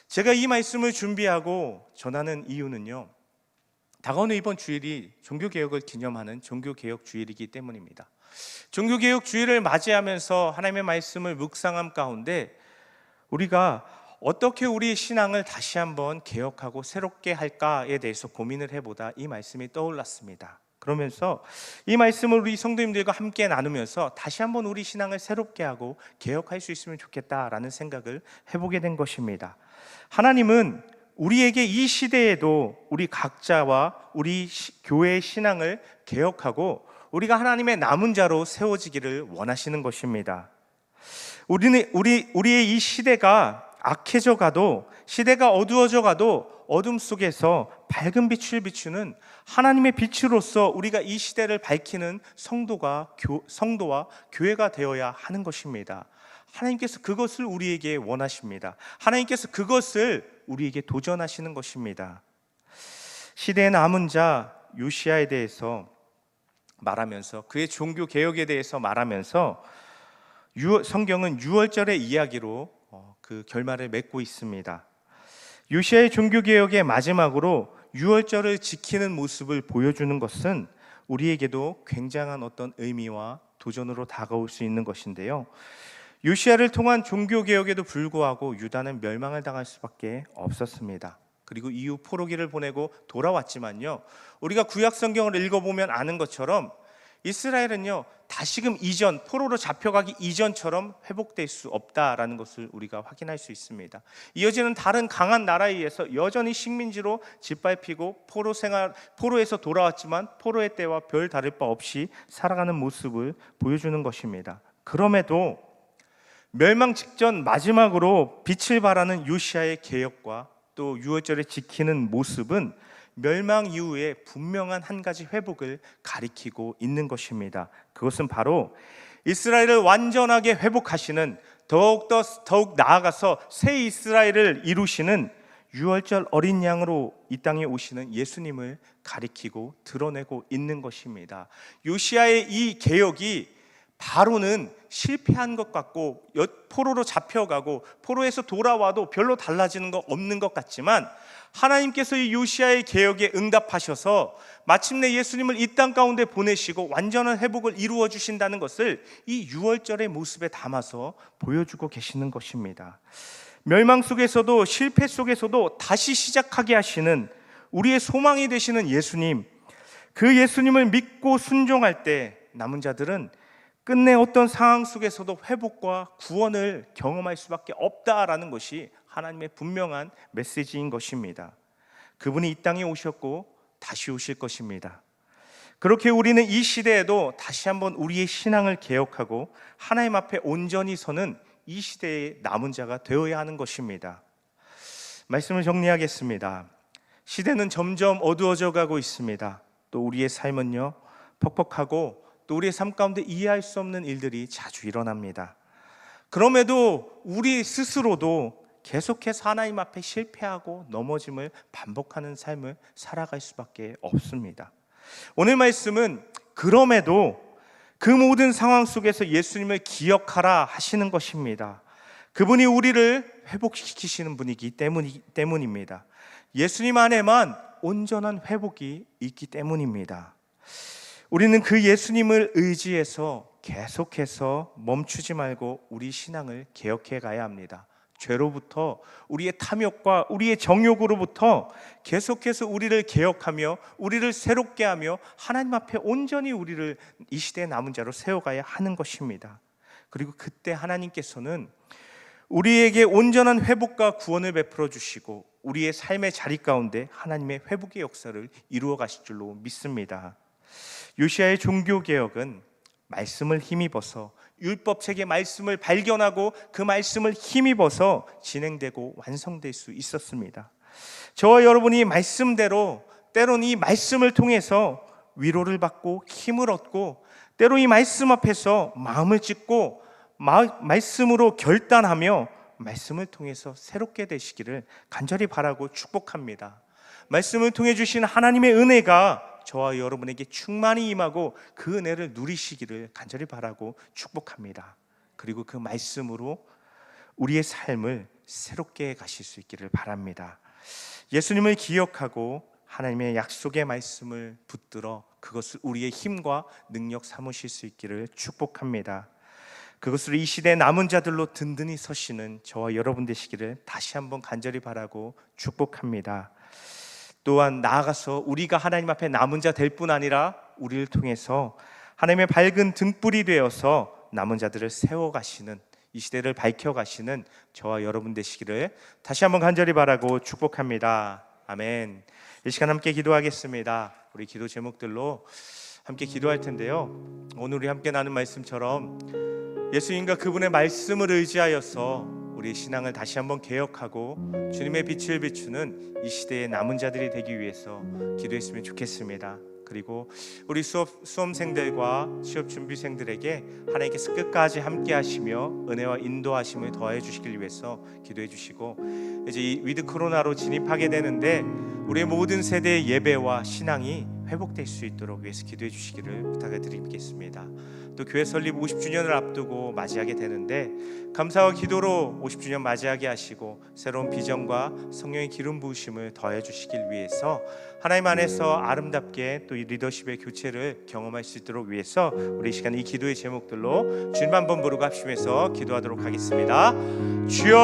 제가 이 말씀을 준비하고 전하는 이유는요, 다가오는 이번 주일이 종교개혁을 기념하는 종교개혁 주일이기 때문입니다. 종교개혁 주일을 맞이하면서 하나님의 말씀을 묵상함 가운데 우리가 어떻게 우리 신앙을 다시 한번 개혁하고 새롭게 할까에 대해서 고민을 해보다 이 말씀이 떠올랐습니다. 그러면서 이 말씀을 우리 성도님들과 함께 나누면서 다시 한번 우리 신앙을 새롭게 하고 개혁할 수 있으면 좋겠다라는 생각을 해보게 된 것입니다. 하나님은 우리에게 이 시대에도 우리 각자와 우리 교회의 신앙을 개혁하고 우리가 하나님의 남은 자로 세워지기를 원하시는 것입니다. 우리의 이 시대가 악해져 가도, 시대가 어두워져 가도 어둠 속에서 밝은 빛을 비추는 하나님의 빛으로서 우리가 이 시대를 밝히는 성도와 교회가 되어야 하는 것입니다. 하나님께서 그것을 우리에게 원하십니다. 하나님께서 그것을 우리에게 도전하시는 것입니다. 시대의 남은 자 요시야에 대해서 말하면서, 그의 종교 개혁에 대해서 말하면서 성경은 유월절의 이야기로 그 결말을 맺고 있습니다. 요시야의 종교개혁의 마지막으로 유월절을 지키는 모습을 보여주는 것은 우리에게도 굉장한 어떤 의미와 도전으로 다가올 수 있는 것인데요, 요시야를 통한 종교개혁에도 불구하고 유다는 멸망을 당할 수밖에 없었습니다. 그리고 이후 포로기를 보내고 돌아왔지만요, 우리가 구약 성경을 읽어보면 아는 것처럼 이스라엘은요 다시금 이전, 포로로 잡혀가기 이전처럼 회복될 수 없다라는 것을 우리가 확인할 수 있습니다. 이어지는 다른 강한 나라에 의해서 여전히 식민지로 짓밟히고 포로에서 돌아왔지만 포로의 때와 별 다를 바 없이 살아가는 모습을 보여주는 것입니다. 그럼에도 멸망 직전 마지막으로 빛을 발하는 요시야의 개혁과 또 유월절을 지키는 모습은 멸망 이후에 분명한 한 가지 회복을 가리키고 있는 것입니다. 그것은 바로 이스라엘을 완전하게 회복하시는, 더욱 나아가서 새 이스라엘을 이루시는 유월절 어린 양으로 이 땅에 오시는 예수님을 가리키고 드러내고 있는 것입니다. 요시야의 이 개혁이 바로는 실패한 것 같고 포로로 잡혀가고 포로에서 돌아와도 별로 달라지는 거 없는 것 같지만 하나님께서 이 요시야의 개혁에 응답하셔서 마침내 예수님을 이 땅 가운데 보내시고 완전한 회복을 이루어 주신다는 것을 이 유월절의 모습에 담아서 보여주고 계시는 것입니다. 멸망 속에서도 실패 속에서도 다시 시작하게 하시는 우리의 소망이 되시는 예수님, 그 예수님을 믿고 순종할 때 남은 자들은 끝내 어떤 상황 속에서도 회복과 구원을 경험할 수밖에 없다라는 것이 하나님의 분명한 메시지인 것입니다. 그분이 이 땅에 오셨고 다시 오실 것입니다. 그렇게 우리는 이 시대에도 다시 한번 우리의 신앙을 개혁하고 하나님 앞에 온전히 서는 이 시대의 남은 자가 되어야 하는 것입니다. 말씀을 정리하겠습니다. 시대는 점점 어두워져 가고 있습니다. 또 우리의 삶은요 퍽퍽하고 또 우리의 삶 가운데 이해할 수 없는 일들이 자주 일어납니다. 그럼에도 우리 스스로도 계속해서 하나님 앞에 실패하고 넘어짐을 반복하는 삶을 살아갈 수밖에 없습니다. 오늘 말씀은 그럼에도 그 모든 상황 속에서 예수님을 기억하라 하시는 것입니다. 그분이 우리를 회복시키시는 분이기 때문입니다. 예수님 안에만 온전한 회복이 있기 때문입니다. 우리는 그 예수님을 의지해서 계속해서 멈추지 말고 우리 신앙을 개혁해 가야 합니다. 죄로부터, 우리의 탐욕과 우리의 정욕으로부터 계속해서 우리를 개혁하며 우리를 새롭게 하며 하나님 앞에 온전히 우리를 이 시대의 남은 자로 세워가야 하는 것입니다. 그리고 그때 하나님께서는 우리에게 온전한 회복과 구원을 베풀어 주시고 우리의 삶의 자리 가운데 하나님의 회복의 역사를 이루어 가실 줄로 믿습니다. 요시야의 종교개혁은 말씀을 힘입어서 율법책의 말씀을 발견하고 그 말씀을 힘입어서 진행되고 완성될 수 있었습니다. 저와 여러분이 말씀대로 때론 이 말씀을 통해서 위로를 받고 힘을 얻고 때로 이 말씀 앞에서 마음을 찢고 말씀으로 결단하며 말씀을 통해서 새롭게 되시기를 간절히 바라고 축복합니다. 말씀을 통해 주신 하나님의 은혜가 저와 여러분에게 충만히 임하고 그 은혜를 누리시기를 간절히 바라고 축복합니다. 그리고 그 말씀으로 우리의 삶을 새롭게 가실 수 있기를 바랍니다. 예수님을 기억하고 하나님의 약속의 말씀을 붙들어 그것을 우리의 힘과 능력 삼으실 수 있기를 축복합니다. 그것으로 이 시대의 남은 자들로 든든히 서시는 저와 여러분 되시기를 다시 한번 간절히 바라고 축복합니다. 또한 나아가서 우리가 하나님 앞에 남은 자 될 뿐 아니라 우리를 통해서 하나님의 밝은 등불이 되어서 남은 자들을 세워가시는, 이 시대를 밝혀가시는 저와 여러분 되시기를 다시 한번 간절히 바라고 축복합니다. 아멘. 이 시간 함께 기도하겠습니다. 우리 기도 제목들로 함께 기도할 텐데요, 오늘 우리 함께 나눈 말씀처럼 예수님과 그분의 말씀을 의지하여서 우리의 신앙을 다시 한번 개혁하고 주님의 빛을 비추는 이 시대의 남은 자들이 되기 위해서 기도했으면 좋겠습니다. 그리고 우리 수험생들과 취업준비생들에게 하나님께서 끝까지 함께 하시며 은혜와 인도하심을 더해 주시길 위해서 기도해 주시고, 이제 이 위드 코로나로 진입하게 되는데 우리의 모든 세대의 예배와 신앙이 회복될 수 있도록 위해서 기도해 주시기를 부탁을 드리겠습니다. 또 교회 설립 50주년을 앞두고 맞이하게 되는데 감사와 기도로 50주년 맞이하게 하시고 새로운 비전과 성령의 기름 부으심을 더해 주시길 위해서 하나님 안에서 아름답게 또 이 리더십의 교체를 경험할 수 있도록 위해서 우리 이 시간 이 기도의 제목들로 주님 한번 부르고 합심해서 기도하도록 하겠습니다. 주여,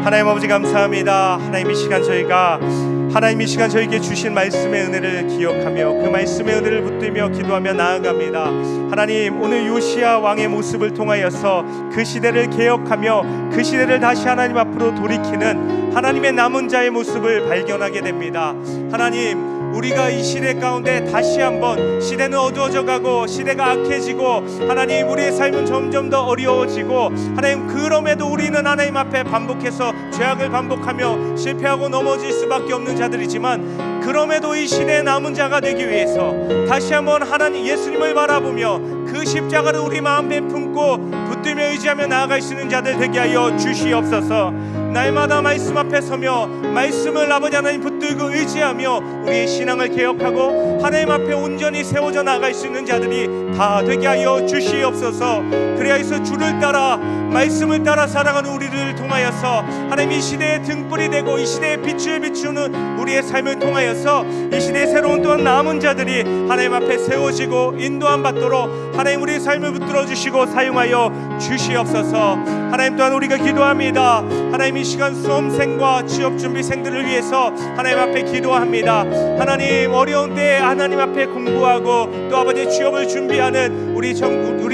하나님 아버지 감사합니다. 하나님 이 시간 저희에게 주신 말씀의 은혜를 기억하며 그 말씀의 은혜를 붙들며 기도하며 나아갑니다. 하나님, 오늘 요시야 왕의 모습을 통하여서 그 시대를 개혁하며 그 시대를 다시 하나님 앞으로 돌이키는 하나님의 남은 자의 모습을 발견하게 됩니다. 하나님, 우리가 이 시대 가운데 다시 한번 시대는 어두워져 가고 시대가 악해지고 하나님 우리의 삶은 점점 더 어려워지고 하나님, 그럼에도 우리는 하나님 앞에 반복해서 죄악을 반복하며 실패하고 넘어질 수밖에 없는 자들이지만 그럼에도 이 시대의 남은 자가 되기 위해서 다시 한번 하나님 예수님을 바라보며 그 십자가를 우리 마음에 품고 붙들며 의지하며 나아갈 수 있는 자들 되게 하여 주시옵소서. 날마다 말씀 앞에 서며 말씀을 아버지 하나님 붙들고 의지하며 우리의 신앙을 개혁하고 하나님 앞에 온전히 세워져 나갈 수 있는 자들이 다 되게 하여 주시옵소서. 그리하여서 주를 따라 말씀을 따라 살아가는 우리를 통하여서 하나님 이 시대의 등불이 되고 이 시대의 빛을 비추는 우리의 삶을 통하여서 이 시대의 새로운 또한 남은 자들이 하나님 앞에 세워지고 인도함 받도록 하나님 우리의 삶을 붙들어 주시고 사용하여 주시옵소서. 하나님, 또한 우리가 기도합니다. 하나님, 이 시간 수험생과 취업준비생들을 위해서 하나님 앞에 기도합니다. 하나님, 어려운 때에 하나님 앞에 공부하고 또 아버지 취업을 준비하는 우리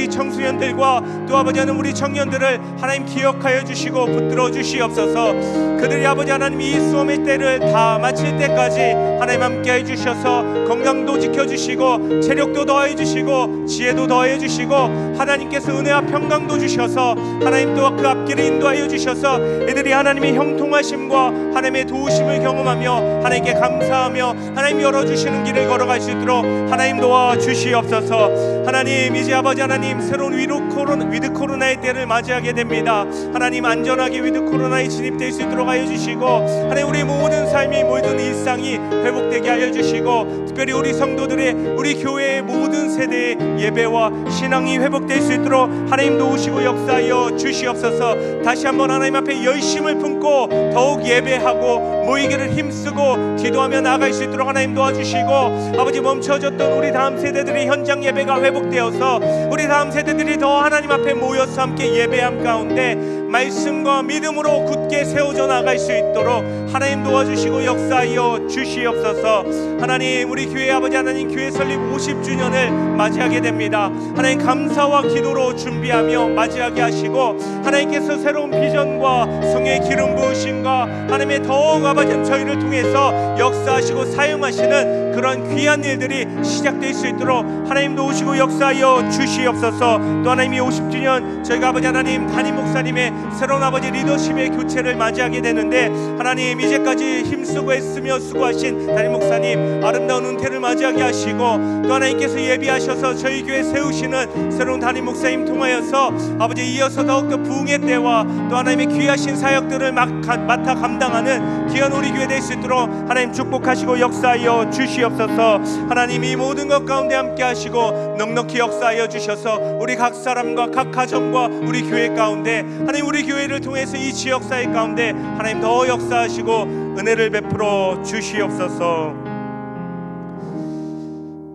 청소년들과 또 아버지 하나님 우리 청년들을 하나님 기억하여 주시고 붙들어 주시옵소서. 그들이 아버지 하나님 이 수험의 때를 다 마칠 때까지 하나님 함께 해주셔서 건강도 지켜주시고 체력도 더해 주시고 지혜도 더해 주시고 하나님께서 은혜와 평강도 주셔서 하나님 또 그 앞길을 인도하여 주셔서 이들이 하나님의 형통하심과 하나님의 도우심을 경험하며 하나님께 감사하며 하나님 열어주시는 길을 걸어갈 수 있도록 하나님 도와주시옵소서. 하나님, 이제 아버지 하나님 새로운 위드 코로나의 때를 맞이하게 됩니다. 하나님, 안전하게 위드 코로나에 진입될 수 있도록 하여 주시고 하나님 우리 모든 삶이 모든 일상이 회복되게 하여 주시고 특별히 우리 성도들의 우리 교회의 앞에 모든 세대의 예배와 신앙이 회복될 수 있도록 하나님 도우시고 역사하여 주시옵소서. 다시 한번 하나님 앞에 열심을 품고 더욱 예배하고 모이기를 힘쓰고 기도하며 나아갈 수 있도록 하나님 도와주시고, 아버지 멈춰졌던 우리 다음 세대들의 현장 예배가 회복되어서 우리 다음 세대들이 더 하나님 앞에 모여서 함께 예배함 가운데 말씀과 믿음으로 굳게 세워져 나갈 수 있도록 하나님 도와주시고 역사하여 주시옵소서. 하나님, 우리 교회 아버지 하나님 교회 설립 50주년을 맞이하게 됩니다. 하나님 감사와 기도로 준비하며 맞이하게 하시고, 하나님께서 새로운 비전과 성령의 기름 부으심과 하나님의 더욱 아버지 저희를 통해서 역사하시고 사용하시는 그런 귀한 일들이 시작될 수 있도록 하나님 도우시고 역사하여 주시옵소서. 또 하나님이 50주년 저희가 아버지 하나님 담임 목사님의 새로운 아버지 리더십의 교체를 맞이하게 되는데, 하나님 이제까지 힘쓰고 애쓰며 수고하신 담임 목사님 아름다운 은퇴를 맞이하게 하시고, 또 하나님께서 예비하셔서 저희 교회 세우시는 새로운 담임 목사님 통하여서 아버지 이어서 더욱더 부흥의 때와 또 하나님의 귀하신 사역들을 맡아 감당하는 귀한 우리 교회 될 수 있도록 하나님 축복하시고 역사하여 주시옵소서. 하나님 이 모든 것 가운데 함께 하시고 넉넉히 역사하여 주셔서 우리 각 사람과 각 가정과 우리 교회 가운데 하나님 우리 교회를 통해서 이 지역사회 가운데 하나님 더 역사하시고 은혜를 베풀어 주시옵소서.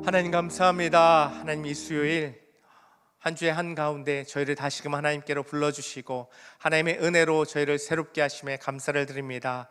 하나님 감사합니다. 하나님 이 수요일 한 주의 한가운데 저희를 다시금 하나님께로 불러주시고 하나님의 은혜로 저희를 새롭게 하심에 감사를 드립니다.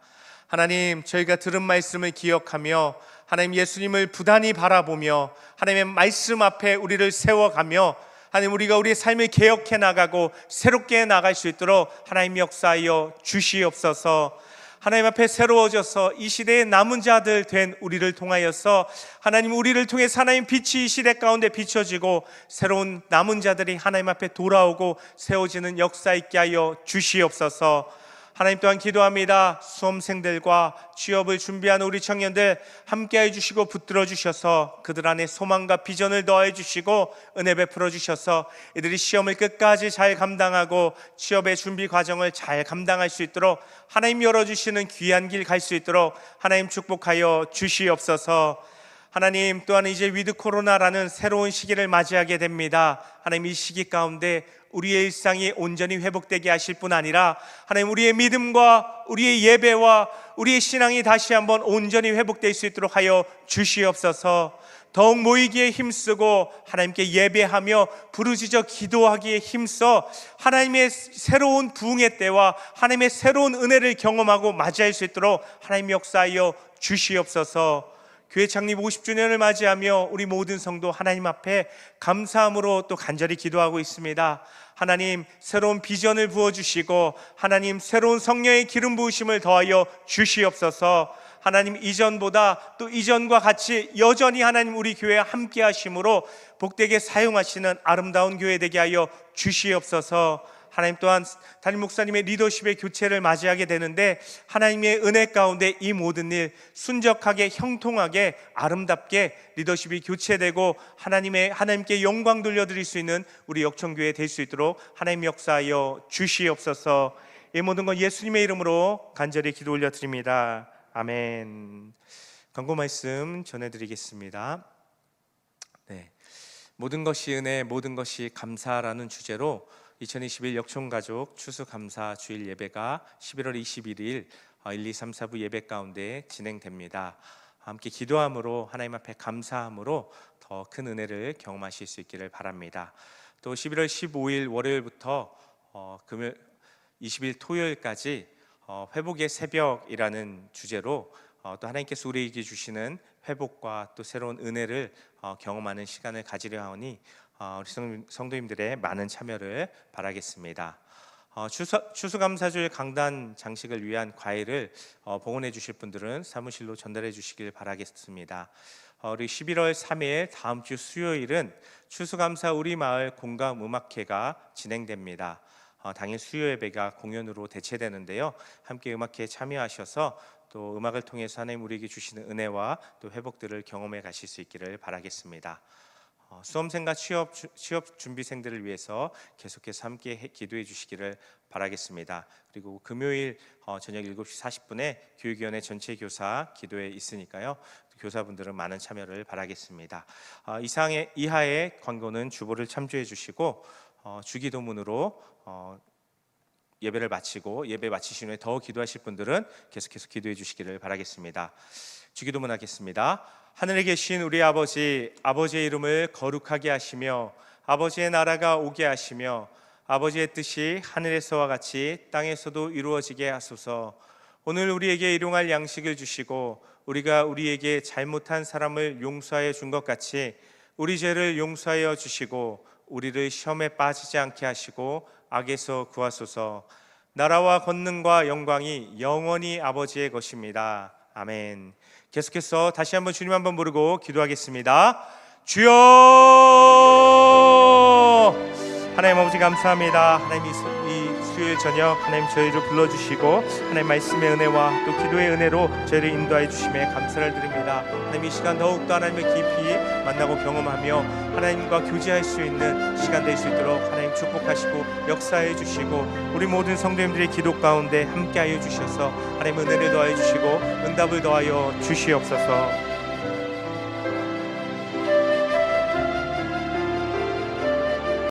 하나님, 저희가 들은 말씀을 기억하며 하나님 예수님을 부단히 바라보며 하나님의 말씀 앞에 우리를 세워가며 하나님 우리가 우리의 삶을 개혁해 나가고 새롭게 나갈 수 있도록 하나님 역사하여 주시옵소서. 하나님 앞에 새로워져서 이 시대의 남은 자들 된 우리를 통하여서 하나님 우리를 통해서 하나님 빛이 이 시대 가운데 비춰지고 새로운 남은 자들이 하나님 앞에 돌아오고 세워지는 역사 있게 하여 주시옵소서. 하나님 또한 기도합니다. 수험생들과 취업을 준비하는 우리 청년들 함께해 주시고 붙들어 주셔서 그들 안에 소망과 비전을 더해 주시고 은혜 베풀어 주셔서 이들이 시험을 끝까지 잘 감당하고 취업의 준비 과정을 잘 감당할 수 있도록 하나님 열어주시는 귀한 길 갈 수 있도록 하나님 축복하여 주시옵소서. 하나님 또한 이제 위드 코로나라는 새로운 시기를 맞이하게 됩니다. 하나님 이 시기 가운데 우리의 일상이 온전히 회복되게 하실 뿐 아니라 하나님 우리의 믿음과 우리의 예배와 우리의 신앙이 다시 한번 온전히 회복될 수 있도록 하여 주시옵소서. 더욱 모이기에 힘쓰고 하나님께 예배하며 부르짖어 기도하기에 힘써 하나님의 새로운 부흥의 때와 하나님의 새로운 은혜를 경험하고 맞이할 수 있도록 하나님 역사하여 주시옵소서. 교회 창립 50주년을 맞이하며 우리 모든 성도 하나님 앞에 감사함으로 또 간절히 기도하고 있습니다. 하나님 새로운 비전을 부어주시고 하나님 새로운 성령의 기름 부으심을 더하여 주시옵소서. 하나님 이전보다 또 이전과 같이 여전히 하나님 우리 교회와 함께 하심으로 복되게 사용하시는 아름다운 교회 되게 하여 주시옵소서. 하나님 또한 담임 목사님의 리더십의 교체를 맞이하게 되는데 하나님의 은혜 가운데 이 모든 일 순적하게 형통하게 아름답게 리더십이 교체되고 하나님께 영광 돌려드릴 수 있는 우리 역청교회 될 수 있도록 하나님 역사하여 주시옵소서. 이 모든 건 예수님의 이름으로 간절히 기도 올려드립니다. 아멘. 광고 말씀 전해드리겠습니다. 네, 모든 것이 은혜, 모든 것이 감사라는 주제로 2021 역총가족 추수감사 주일 예배가 11월 21일 1, 2, 3, 4부 예배 가운데 진행됩니다. 함께 기도함으로 하나님 앞에 감사함으로 더 큰 은혜를 경험하실 수 있기를 바랍니다. 또 11월 15일 월요일부터 금요일 20일 토요일까지 회복의 새벽이라는 주제로 또 하나님께서 우리에게 주시는 회복과 또 새로운 은혜를 경험하는 시간을 가지려 하오니 우리 성도님들의 많은 참여를 바라겠습니다. 추수감사주일 강단 장식을 위한 과일을 봉헌해 주실 분들은 사무실로 전달해 주시길 바라겠습니다. 우리 11월 3일 다음 주 수요일은 추수감사 우리 마을 공감 음악회가 진행됩니다. 당일 수요 예배가 공연으로 대체되는데요. 함께 음악회에 참여하셔서 또 음악을 통해서 하나님 우리에게 주시는 은혜와 또 회복들을 경험해 가실 수 있기를 바라겠습니다. 수험생과 취업 준비생들을 위해서 계속해서 함께 기도해 주시기를 바라겠습니다. 그리고 금요일 저녁 7시 40분에 교육위원회 전체 교사 기도회 있으니까요. 교사분들은 많은 참여를 바라겠습니다. 이하의 광고는 주보를 참조해 주시고 주기도문으로 예배를 마치고 예배 마치신 후에 더 기도하실 분들은 계속해서 기도해 주시기를 바라겠습니다. 주기도문 하겠습니다. 하늘에 계신 우리 아버지, 아버지의 이름을 거룩하게 하시며 아버지의 나라가 오게 하시며 아버지의 뜻이 하늘에서와 같이 땅에서도 이루어지게 하소서. 오늘 우리에게 일용할 양식을 주시고 우리가 우리에게 잘못한 사람을 용서하여 준 것 같이 우리 죄를 용서하여 주시고 우리를 시험에 빠지지 않게 하시고 악에서 구하소서. 나라와 권능과 영광이 영원히 아버지의 것입니다. 아멘. 계속해서 다시 한번 주님 한번 부르고 기도하겠습니다. 주여! 하나님 아버지 감사합니다. 하나님 이 수요일 저녁 하나님 저희를 불러주시고 하나님 말씀의 은혜와 또 기도의 은혜로 저희를 인도하여 주심에 감사를 드립니다. 하나님 이 시간 더욱더 하나님을 깊이 만나고 경험하며 하나님과 교제할 수 있는 시간 될 수 있도록 하나님 축복하시고 역사해 주시고 우리 모든 성도님들의 기도 가운데 함께하여 주셔서 하나님 은혜를 더하여 주시고 응답을 더하여 주시옵소서.